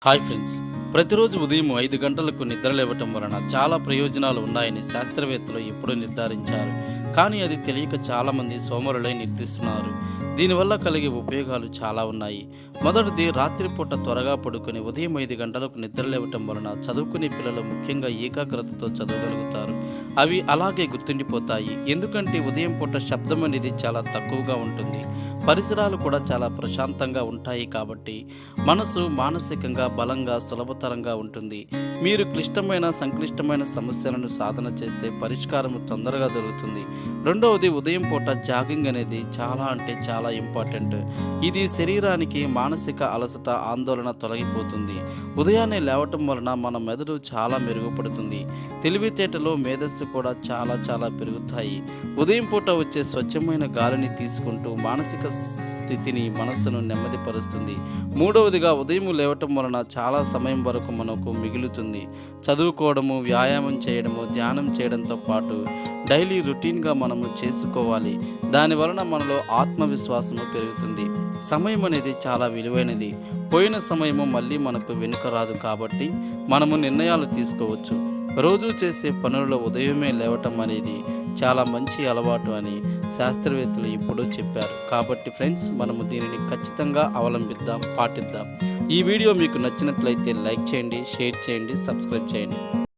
Hi friends, ప్రతిరోజు ఉదయం 5 గంటలకు నిద్ర లేవటం వలన చాలా ప్రయోజనాలు ఉన్నాయని శాస్త్రవేత్తలు ఎప్పుడూ నిర్ధారించారు. కానీ అది తెలియక చాలామంది సోమరులై నిర్ధిస్తున్నారు. దీనివల్ల కలిగే ఉపయోగాలు చాలా ఉన్నాయి. మొదటిది, రాత్రిపూట త్వరగా పడుకొని ఉదయం 5 గంటలకు నిద్ర లేవటం వలన చదువుకునే పిల్లలు ముఖ్యంగా ఏకాగ్రతతో చదవగలుగుతారు. అవి అలాగే గుర్తుండిపోతాయి. ఎందుకంటే ఉదయం పూట శబ్దం అనేది చాలా తక్కువగా ఉంటుంది. పరిసరాలు కూడా చాలా ప్రశాంతంగా ఉంటాయి కాబట్టి మనసు మానసికంగా బలంగా సులభతరంగా ఉంటుంది. మీరు క్లిష్టమైన సంక్లిష్టమైన సమస్యలను సాధన చేస్తే పరిష్కారం తొందరగా దొరుకుతుంది. రెండవది, ఉదయం పూట జాగింగ్ అనేది చాలా అంటే చాలా ఇంపార్టెంట్. ఇది శరీరానికి మానసిక అలసట ఆందోళన తొలగిపోతుంది. ఉదయాన్నే లేవటం వలన మన మెదడు చాలా మెరుగుపడుతుంది. తెలివితేటలో మేధస్సు కూడా చాలా చాలా పెరుగుతాయి. ఉదయం పూట వచ్చే స్వచ్ఛమైన గాలిని తీసుకుంటూ మానసిక స్థితిని మనస్సును నెమ్మదిపరుస్తుంది. మూడవదిగా, ఉదయం లేవటం వలన చాలా సమయం వరకు మనకు మిగులుతుంది. చదువుకోవడము, వ్యాయామం చేయడము, ధ్యానం చేయడంతో పాటు డైలీ రొటీన్గా మనము చేసుకోవాలి. దానివలన మనలో ఆత్మవిశ్వాసము పెరుగుతుంది. సమయం అనేది చాలా విలువైనది. పోయిన సమయము మళ్ళీ మనకు వెనుక రాదు కాబట్టి మనము నిర్ణయాలు తీసుకోవచ్చు. రోజు చేసే పనులలో ఉదయమే లేవటం అనేది చాలా మంచి అలవాటు అని శాస్త్రవేత్తలు ఎప్పుడూ చెప్పారు. కాబట్టి ఫ్రెండ్స్, మనము దీనిని ఖచ్చితంగా అవలంబిద్దాం, పాటిద్దాం. ఈ వీడియో మీకు నచ్చినట్లయితే లైక్ చేయండి, షేర్ చేయండి, సబ్స్క్రైబ్ చేయండి.